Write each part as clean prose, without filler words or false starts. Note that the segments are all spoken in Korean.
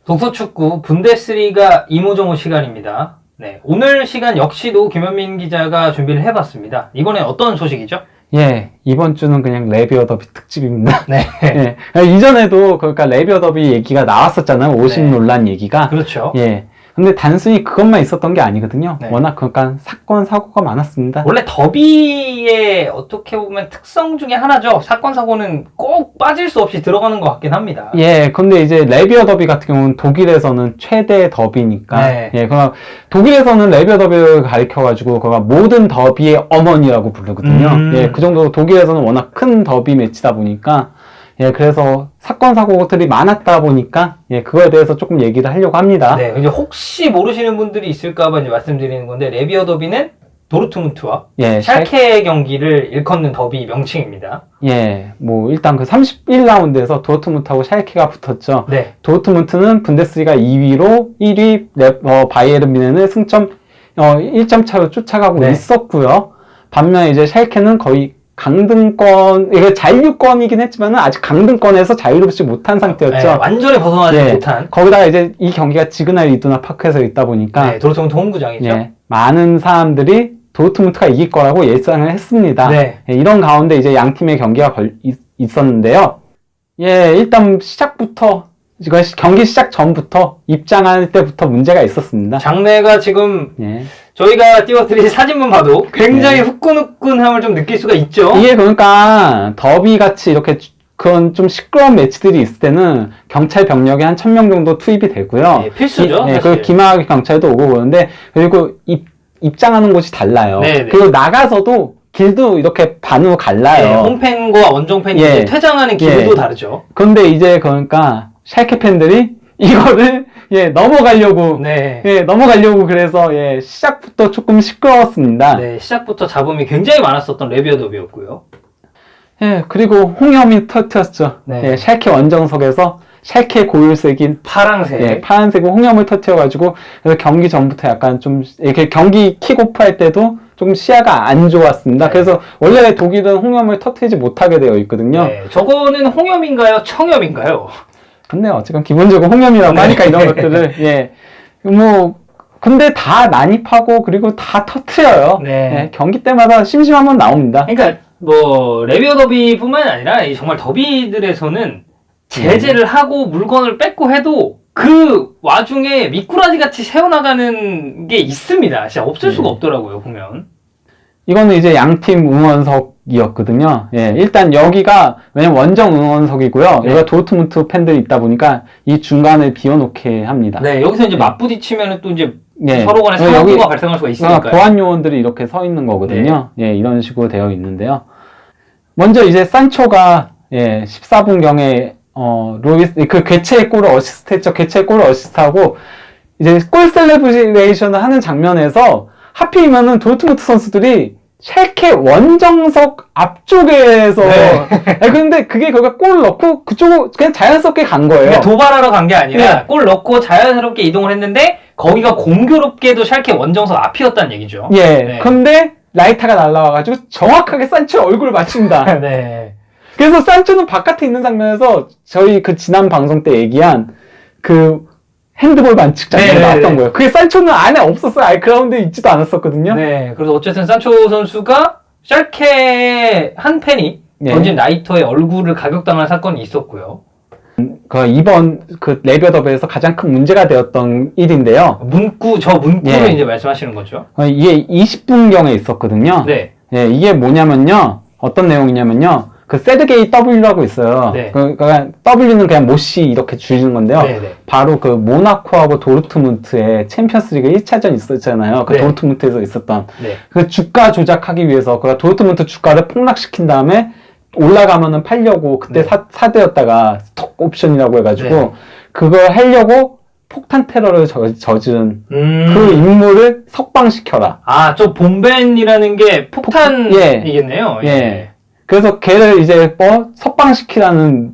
독서축구 분데스리가 이모저모 시간입니다. 네, 오늘 시간 역시도 김현민 기자가 준비를 해봤습니다. 이번엔 어떤 소식이죠? 예, 이번 주는 그냥 레비어 더비 특집입니다. 네. 예, 이전에도 그러니까 레비어 더비 얘기가 나왔었잖아요. 50 네. 논란 얘기가. 그렇죠. 예. 근데 단순히 그것만 있었던 게 아니거든요. 네. 워낙 그러니까 사건, 사고가 많았습니다. 원래 더비의 어떻게 보면 특성 중에 하나죠. 사건, 사고는 꼭 빠질 수 없이 들어가는 것 같긴 합니다. 예, 근데 이제 레비어 더비 같은 경우는 독일에서는 최대 더비니까. 네. 예, 그럼 독일에서는 레비어 더비를 가리켜가지고 그가 모든 더비의 어머니라고 부르거든요. 예, 그 정도로 독일에서는 워낙 큰 더비 매치다 보니까. 예, 그래서 사건, 사고들이 많았다 보니까, 예, 그거에 대해서 조금 얘기를 하려고 합니다. 네, 이제 혹시 모르시는 분들이 있을까봐 이제 말씀드리는 건데, 레비어 더비는 도르트문트와 예, 샬케 경기를 일컫는 더비 명칭입니다. 예, 뭐, 일단 그 31라운드에서 도르트문트하고 샬케가 붙었죠. 네. 도르트문트는 분데스리가 2위로 1위 바이에른 뮌헨을 승점, 1점 차로 쫓아가고 네. 있었고요. 반면에 이제 샬케는 거의 강등권, 이게 잔류권이긴 했지만 아직 강등권에서 자유롭지 못한 상태였죠. 네, 완전히 벗어나지 예, 못한. 거기다가 이제 이 경기가 지그날 이두나 파크에서 있다 보니까 네, 도르트문트 홈구장이죠. 예, 많은 사람들이 도르트문트가 이길 거라고 예상을 했습니다. 네. 예, 이런 가운데 이제 양 팀의 경기가 있었는데요. 예, 일단 시작부터 경기 시작 전부터 입장할 때부터 문제가 있었습니다. 장내가 지금 예. 저희가 띄워드린 사진만 봐도 굉장히 네. 후끈후끈함을 좀 느낄 수가 있죠. 이게 그러니까 더비 같이 이렇게 그런 좀 시끄러운 매치들이 있을 때는 경찰 병력이 한 1000명 정도 투입이 되고요. 예, 필수죠. 예, 사실. 그리고 기마하게 경찰도 오고 그러는데 그리고 입장하는 곳이 달라요. 네네. 그리고 나가서도 길도 이렇게 반으로 갈라요. 네, 홈팬과 원정팬이 예. 이제 퇴장하는 길도 예. 다르죠. 근데 이제 그러니까 샬케 팬들이 이거를 예, 넘어가려고 네. 예, 넘어가려고 그래서 예, 시작부터 조금 시끄러웠습니다. 네, 시작부터 잡음이 굉장히 많았었던 레비어 더비였고요. 예, 그리고 홍염이 터뜨렸죠. 네. 예, 샬케 원정석에서 샬케 고율색인 파랑색. 예, 파란색 홍염을 터뜨려가지고 그래서 경기 전부터 약간 좀 이렇게 경기 킥오프 할 때도 좀 시야가 안 좋았습니다. 네. 그래서 원래 독일은 홍염을 터뜨리지 못하게 되어 있거든요. 네, 저거는 홍염인가요? 청염인가요? 근데 어쨌든 기본적으로 홍염이라고 네. 하니까 이런 것들을 예, 뭐 근데 다 난입하고 그리고 다 터트려요. 네. 예, 경기 때마다 심심하면 나옵니다. 그러니까 뭐 레비어 더비뿐만 아니라 이 정말 더비들에서는 제재를 하고 물건을 뺏고 해도 그 와중에 미꾸라지 같이 새어나가는 게 있습니다. 진짜 없을 수가 없더라고요, 보면. 이거는 이제 양팀 응원석이었거든요. 예, 일단 여기가 왜냐면 원정 응원석이고요. 네. 여기가 도르트문트 팬들이 있다 보니까 이 중간을 비워놓게 합니다. 네, 여기서 이제 맞부딪히면 또 이제 예. 서로 간에 사고가 발생할 수가 있으니까요. 보안 요원들이 이렇게 서 있는 거거든요. 네. 예, 이런 식으로 되어 있는데요. 먼저 이제 산초가 예, 14분경에 루이스 그 개최의 골을 어시스트했죠. 개최의 골을 어시스트하고 이제 골 셀레브레이션을 하는 장면에서 하필이면은 도르트문트 선수들이 샬케 원정석 앞쪽에서 근데 그게 거기가 골 넣고 그쪽으로 그냥 자연스럽게 간 거예요. 그러니까 도발하러 간 게 아니라 네. 골 넣고 자연스럽게 이동을 했는데 거기가 공교롭게도 샬케 원정석 앞이었다는 얘기죠. 예. 네. 근데 라이타가 날라와가지고 정확하게 산초의 얼굴을 맞춘다. 네. 그래서 산초는 바깥에 있는 장면에서 저희 그 지난 방송 때 얘기한 그 핸드볼 반칙 장면이 네네네. 나왔던 거예요. 그게 산초는 안에 없었어요. 아예 그라운드에 있지도 않았었거든요. 네. 그래서 어쨌든 산초 선수가 샬케 한 팬이 네. 던진 라이터의 얼굴을 가격당한 사건이 있었고요. 이번 그 레비어 더비에서 가장 큰 문제가 되었던 일인데요. 문구를 예. 이제 말씀하시는 거죠. 이게 20분경에 있었거든요. 네. 예, 이게 뭐냐면요. 어떤 내용이냐면요. 그 세르게이 W라고 있어요. 네. 그러니까 W는 그냥 모시 이렇게 줄이는 건데요. 네네. 바로 그 모나코하고 도르트문트의 챔피언스리그 1차전 있었잖아요. 그 네. 도르트문트에서 있었던 네. 그 주가 조작하기 위해서 그 도르트문트 주가를 폭락시킨 다음에 올라가면은 팔려고 그때 네. 사대였다가 스톡 옵션이라고 해가지고 네. 그걸 하려고 폭탄 테러를 저지른 그 인물을 석방시켜라. 아, 저 봄벤이라는 게 폭탄이겠네요. 예. 그래서 걔를 이제 석방시키라는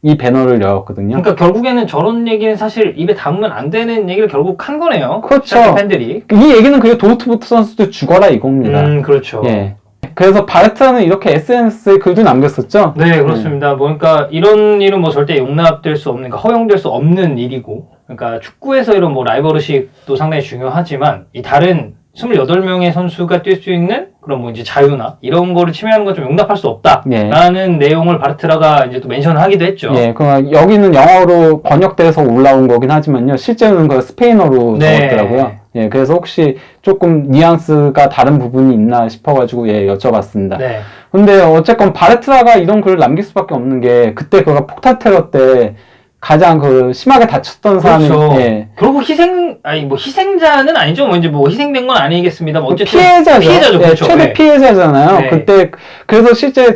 이 배너를 열었거든요. 그러니까 결국에는 저런 얘기는 사실 입에 담으면 안 되는 얘기를 결국 한 거네요. 그렇죠. 샬케 팬들이. 이 얘기는 그게 도르트문트 선수들 죽어라 이겁니다. 그렇죠. 예. 그래서 바르트는 이렇게 SNS에 글도 남겼었죠. 네, 그렇습니다. 뭐, 그러니까 이런 일은 뭐 절대 용납될 수 없는, 그러니까 허용될 수 없는 일이고, 그러니까 축구에서 이런 뭐 라이벌의식도 상당히 중요하지만 이 다른 28명의 선수가 뛸 수 있는 그런 뭐 이제 자유나 이런 거를 침해하는 건 좀 용납할 수 없다라는 내용을 바르트라가 이제 또 멘션을 하기도 했죠. 예, 그 여기는 영어로 번역돼서 올라온 거긴 하지만요. 실제로는 그 스페인어로 적었더라고요. 예, 그래서 혹시 조금 뉘앙스가 다른 부분이 있나 싶어가지고 예, 여쭤봤습니다. 네. 근데 어쨌건 바르트라가 이런 글을 남길 수밖에 없는 게 그때 그가 폭탄 테러 때 가장 그 심하게 다쳤던 사람이 그렇죠. 예. 그리고 희생자는 아니죠. 뭐 이제 뭐 희생된 건 아니겠습니다. 뭐 어쨌든 피해자죠. 예, 그렇죠. 최대 네. 피해자잖아요. 네. 그때 그래서 실제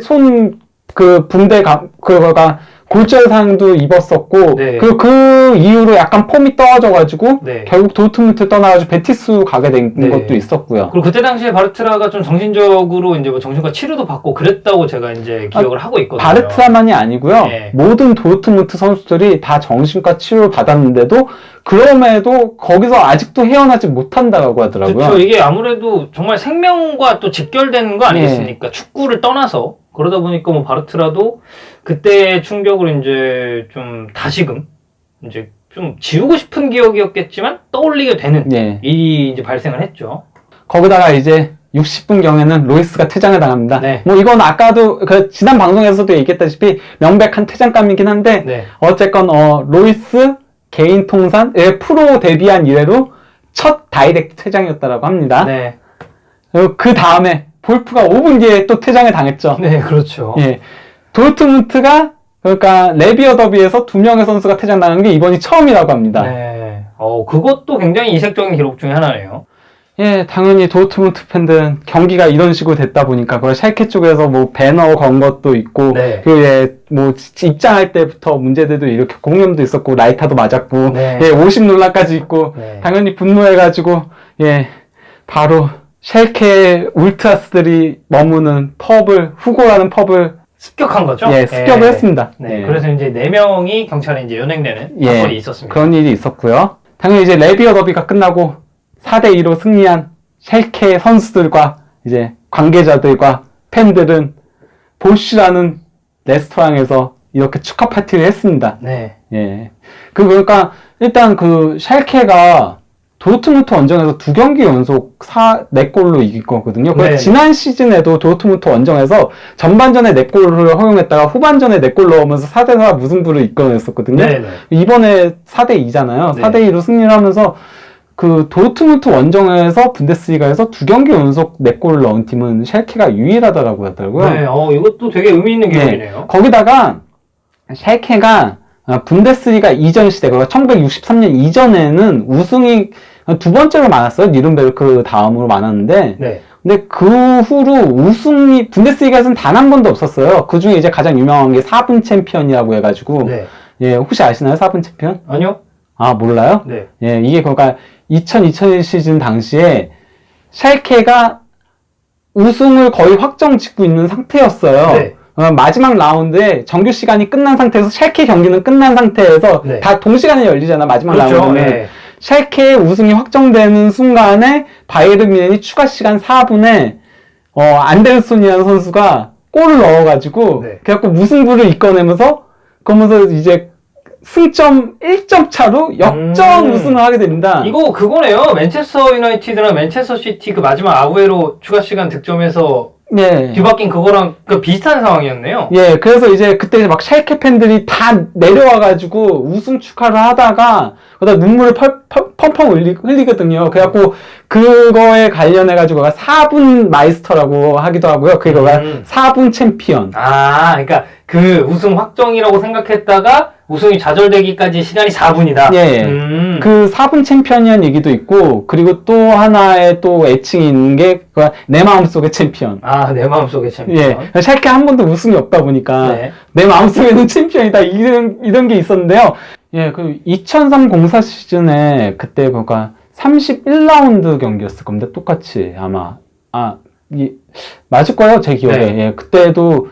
그 붕대 그거가 골절상도 입었었고 네. 그리고 그 이후로 약간 폼이 떨어져가지고 네. 결국 도르트문트 떠나가지고 베티스 가게 된 네. 것도 있었고요. 그리고 그때 당시에 바르트라가 좀 정신적으로 이제 뭐 정신과 치료도 받고 그랬다고 제가 이제 기억을 하고 있거든요. 바르트라만이 아니고요. 네. 모든 도르트문트 선수들이 다 정신과 치료를 받았는데도 그럼에도 거기서 아직도 헤어나지 못한다고 하더라고요. 그렇죠. 이게 아무래도 정말 생명과 또 직결되는 거 아니겠습니까? 축구를 떠나서 그러다 보니까 뭐 바르트라도 그때의 충격으로 이제 좀 다시금 이제 좀 지우고 싶은 기억이었겠지만 떠올리게 되는 예. 일이 이제 발생을 했죠. 거기다가 이제 60분경에는 로이스가 퇴장을 당합니다. 네. 뭐 이건 아까도 그 지난 방송에서도 얘기했다시피 명백한 퇴장감이긴 한데 네. 어쨌건 로이스 개인 통산 프로 데뷔한 이래로 첫 다이렉트 퇴장이었다라고 합니다. 네. 그리고 그 다음에 볼프가 5분 뒤에 또 퇴장을 당했죠. 네, 그렇죠. 예. 도르트문트가 그러니까 레비어 더비에서 2명의 선수가 퇴장당한 게 이번이 처음이라고 합니다. 네. 그것도 굉장히 이색적인 기록 중에 하나네요. 예, 당연히 도르트문트 팬들은 경기가 이런 식으로 됐다 보니까 그걸 샬케 쪽에서 뭐 배너 건 것도 있고 네. 그리고 예, 뭐 입장할 때부터 문제들도 이렇게 공염도 있었고 라이터도 맞았고 네. 예, 50 논란까지 있고 네. 당연히 분노해가지고 예, 바로 샬케 울트라스들이 머무는 후고라는 펍을 습격한 거죠? 예, 습격을 했습니다. 네. 예. 그래서 이제 4명이 경찰에 이제 연행되는 예, 사건이 있었습니다. 그런 일이 있었고요. 당연히 이제 레비어 더비가 끝나고 4대2로 승리한 샬케 선수들과 이제 관계자들과 팬들은 보쉬라는 레스토랑에서 이렇게 축하 파티를 했습니다. 네. 예. 그러니까 일단 그 샬케가 도르트문트 원정에서 2경기 연속 4골로 이길 거거든요. 네. 지난 시즌에도 도르트문트 원정에서 전반전에 4골을 허용했다가 후반전에 4골 넣으면서 4대4 무승부를 이끌어냈었거든요. 네. 네. 이번에 4대2잖아요. 네. 4대2로 승리를 하면서 그 도르트문트 원정에서 분데스리가에서 2경기 연속 4골을 넣은 팀은 샬케가 유일하다라고 하더라고요. 네. 이것도 되게 의미 있는 기록이네요. 네. 거기다가 샬케가 분데스리가 이전 시대, 그러니까 1963년 이전에는 우승이 두 번째로 많았어요. 니른베르크 다음으로 많았는데, 네. 근데 그 후로 우승이 분데스리가에서는 단 한 번도 없었어요. 그 중에 이제 가장 유명한 게 4분 챔피언이라고 해가지고, 네. 예, 혹시 아시나요? 4분 챔피언? 아니요? 아, 몰라요? 네. 예, 이게 그러니까 2000 시즌 당시에 샬케가 우승을 거의 확정 짓고 있는 상태였어요. 네. 마지막 라운드에 정규 시간이 끝난 상태에서 샬케 경기는 끝난 상태에서 네. 다 동시간에 열리잖아, 마지막 그렇죠. 라운드는. 네. 샬케의 우승이 확정되는 순간에 바이에른 뮌헨이 추가 시간 4분에 안데르손이라는 선수가 골을 넣어가지고 네. 그래갖고 무승부를 이끌어내면서 그러면서 이제 승점 1점 차로 역전 우승을 하게 됩니다. 이거 그거네요. 맨체스터 유나이티드랑 맨체스터 시티 그 마지막 아구에로 추가 시간 득점에서 예. 뒤바뀐 그거랑 그 비슷한 상황이었네요. 예, 그래서 이제 그때 막 샬케 팬들이 다 내려와가지고 우승 축하를 하다가 그러다 눈물을 펑펑 흘리거든요. 그래갖고 그거에 관련해가지고 4분 마이스터라고 하기도 하고요. 그거가 4분 챔피언. 아, 그러니까 그 우승 확정이라고 생각했다가 우승이 좌절되기까지 시간이 4분이다. 예. 그 4분 챔피언이라는 얘기도 있고, 그리고 또 하나의 또 애칭이 있는 게, 내 마음속의 챔피언. 아, 내 마음속의 챔피언. 예. 샬케 한 번도 우승이 없다 보니까, 네. 내 마음속에는 챔피언이다. 이런 게 있었는데요. 예, 그 2003-04 시즌에 그때 그러니까 31라운드 경기였을 겁니다. 똑같이 아마. 맞을 거예요. 제 기억에. 네. 예, 그때도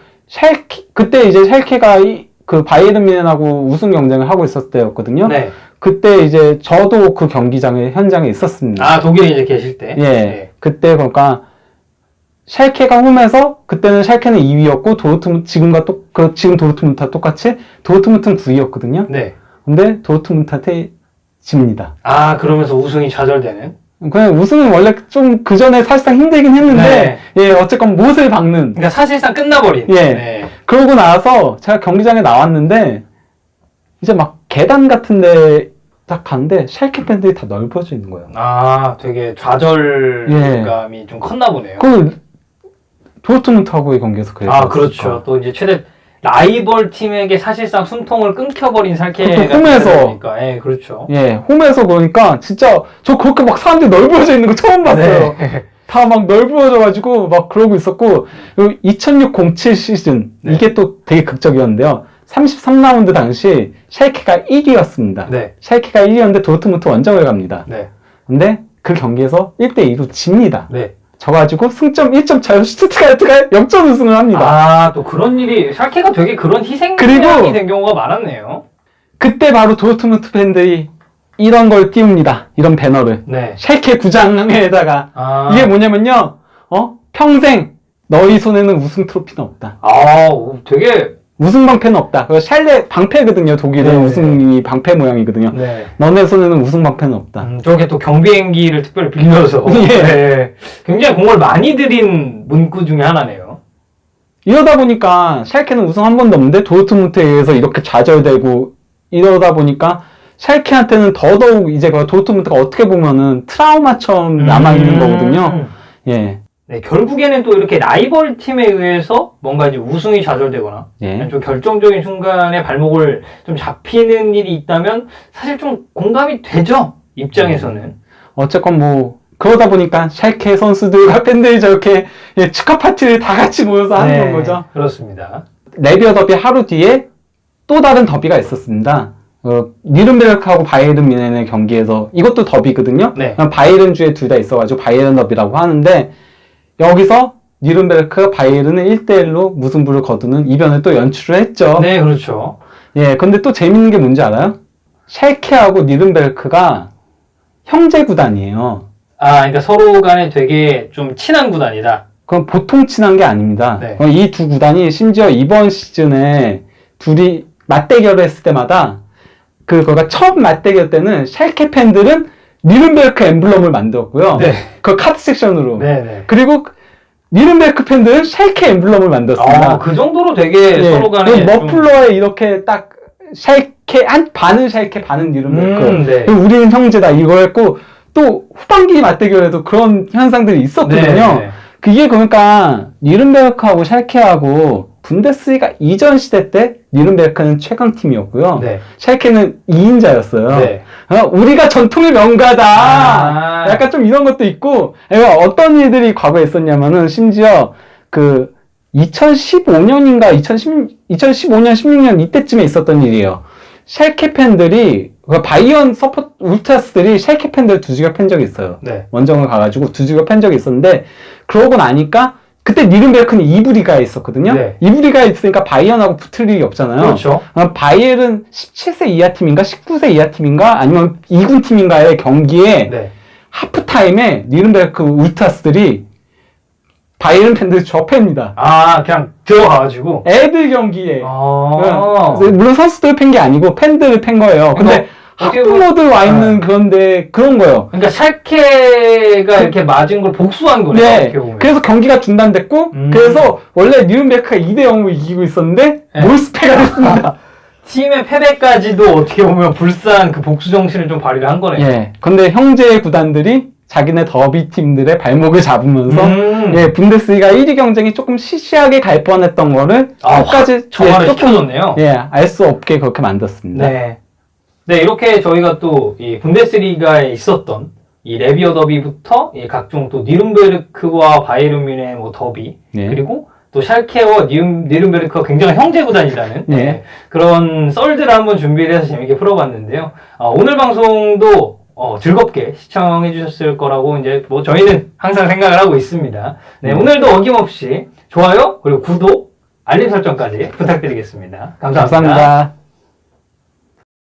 그때 이제 샬케가 그 바이에른 뮌헨하고 우승 경쟁을 하고 있었을 때였거든요. 네. 그때 이제 저도 그 현장에 있었습니다. 아, 독일에 이제 계실 때? 예. 네. 그때 그러니까 샬케가 홈에서 그때는 샬케는 2위였고 지금 도르트문트와 똑같이 도르트문트는 9위였거든요. 네. 근데 도르트문트한테 집니다. 아, 그러면서 우승이 좌절되는? 그냥 우승은 원래 좀 그 전에 사실상 힘들긴 했는데, 예, 어쨌건 못을 박는. 그러니까 사실상 끝나버린. 예. 네. 그러고 나서 제가 경기장에 나왔는데, 이제 막 계단 같은데 딱 갔는데, 샬케 팬들이 다 넓어져 있는 거예요. 아, 되게 좌절감이 좀 컸나 보네요. 그, 도르트문트하고의 경기에서 그랬어요. 아, 그렇죠. 또 이제 최대 라이벌 팀에게 사실상 숨통을 끊겨버린 살케가 그것도 홈에서. 되니까. 예, 그렇죠. 예, 홈에서 그러니까 진짜 저 그렇게 막 사람들이 넓어져 있는 거 처음 봤어요. 네. 다 막 넓어져가지고 막 그러고 있었고 2006-07 시즌 네. 이게 또 되게 극적이었는데요. 33라운드 당시 샬케가 1위였습니다. 네. 샬케가 1위였는데 도르트문트 원정을 갑니다. 네. 근데 그 경기에서 1대2로 집니다. 네. 져가지고 승점 1점 차로 슈투트가르트가 역전 우승을 합니다. 아, 또 그런 일이, 샬케가 되게 그런 희생양이 그리고 된 경우가 많았네요. 그때 바로 도르트문트 팬들이 이런 걸 띄웁니다. 이런 배너를. 네. 샬케 구장에다가 아. 이게 뭐냐면요. 평생 너희 손에는 우승 트로피는 없다. 아, 되게, 우승 방패는 없다. 그 샬레 방패거든요. 독일은 네. 우승이 방패 모양이거든요. 네. 너네 손에는 우승 방패는 없다. 저게 또 경비행기를 특별히 빌려서. 예. 네. 굉장히 공을 많이 들인 문구 중에 하나네요. 이러다 보니까 샬케는 우승 한 번도 없는데 도르트문트에 의해서 이렇게 좌절되고 이러다 보니까 샬케한테는 더더욱 이제 그 도르트문트가 어떻게 보면은 트라우마처럼 남아있는 거거든요. 예. 네, 결국에는 또 이렇게 라이벌 팀에 의해서 뭔가 이제 우승이 좌절되거나 예. 좀 결정적인 순간에 발목을 좀 잡히는 일이 있다면 사실 좀 공감이 되죠, 입장에서는. 어쨌건 뭐 그러다 보니까 샬케 선수들과 팬들이 저렇게 예, 축하 파티를 다 같이 모여서 하는 거죠. 그렇습니다. 레비어 더비 하루 뒤에 또 다른 더비가 있었습니다. 니른베르크하고 바이에른 뮌헨의 경기에서 이것도 더비거든요. 네. 바이에른 주에 둘 다 있어가지고 바이에른 더비라고 하는데 여기서 니른베르크가 바이에른을 1대1로 무승부를 거두는 이변을 또 연출을 했죠. 네, 그렇죠. 예, 근데 또 재밌는 게 뭔지 알아요? 샬케하고 니른베르크가 형제 구단이에요. 아, 그러니까 서로 간에 되게 좀 친한 구단이다. 그건 보통 친한 게 아닙니다. 네. 이 두 구단이 심지어 이번 시즌에 둘이 맞대결을 했을 때마다 그거가 처음 맞대결 때는 샬케 팬들은 니른베르크 엠블럼을 만들었고요. 네. 그 카드 섹션으로. 네, 네. 그리고 니른베르크 팬들은 샬케 엠블럼을 만들었습니다. 그 정도로 되게 예, 서로 간에 그 머플러에 이렇게 딱 샬케 한 반은 샬케 반은 니른베르크. 네. 그리고 우리는 형제다 이거 했고 또 후반기 맞대결에도 그런 현상들이 있었거든요. 네. 그게 그러니까 니른베르크하고 샬케하고 분데스리가 이전 시대 때 니른베르크는 최강팀이었고요. 네. 샬케는 2인자였어요. 네. 우리가 전통의 명가다. 아. 약간 좀 이런 것도 있고, 어떤 일들이 과거에 있었냐면은 심지어 그 2015년인가 2015년 16년 이때쯤에 있었던 일이에요. 샬케 팬들이 바이언 서포트 울트라스들이 샬케 팬들 두들겨 팬 적이 있어요. 네. 원정을 가가지고 두들겨 팬 적이 있었는데 그러고 나니까 그때 니른베르크는 2부 리가에 있었거든요. 네. 2부 리가에 있으니까 바이언하고 붙을 일이 없잖아요. 그렇죠. 바이에른 17세 이하 팀인가 19세 이하 팀인가 아니면 2군 팀인가의 경기에 네. 하프타임에 니른베르크 울트라스들이 바이에른 팬들 접합니다. 아, 그냥 들어가가지고. 애들 경기에. 아. 물론 선수들 팬 게 아니고 팬들을 팬 거예요. 근데 학부모들 와 있는 그런데 그런 거예요. 그러니까 샬케가 이렇게 맞은 걸 복수한 거네요. 네. 어떻게 보면. 그래서 경기가 중단됐고, 그래서 원래 니른베르크가 2대0으로 이기고 있었는데, 네. 몰스패가 됐습니다. 팀의 패배까지도 어떻게 보면 불쌍한 그 복수 정신을 좀 발휘를 한 거네요. 예. 근데 형제 구단들이 자기네 더비 팀들의 발목을 잡으면서, 예, 분데스리가 1위 경쟁이 조금 시시하게 갈 뻔했던 거를, 끝까지, 정화를 조금, 시켜줬네요. 예, 알 수 없게 그렇게 만들었습니다. 네. 네, 이렇게 저희가 또 이 분데스리가에 있었던 이 레비어 더비부터 이 각종 또 니른베르크와 바이에른 뮌헨 뭐 더비 예. 그리고 또 샬케와 니른베르크가 굉장히 형제 구단이라는 예. 네, 그런 썰들을 한번 준비를 해서 재밌게 풀어봤는데요. 오늘 방송도 즐겁게 시청해 주셨을 거라고 이제 뭐 저희는 항상 생각을 하고 있습니다. 네, 오늘도 어김없이 좋아요 그리고 구독 알림 설정까지 부탁드리겠습니다. 감사합니다. 감사합니다.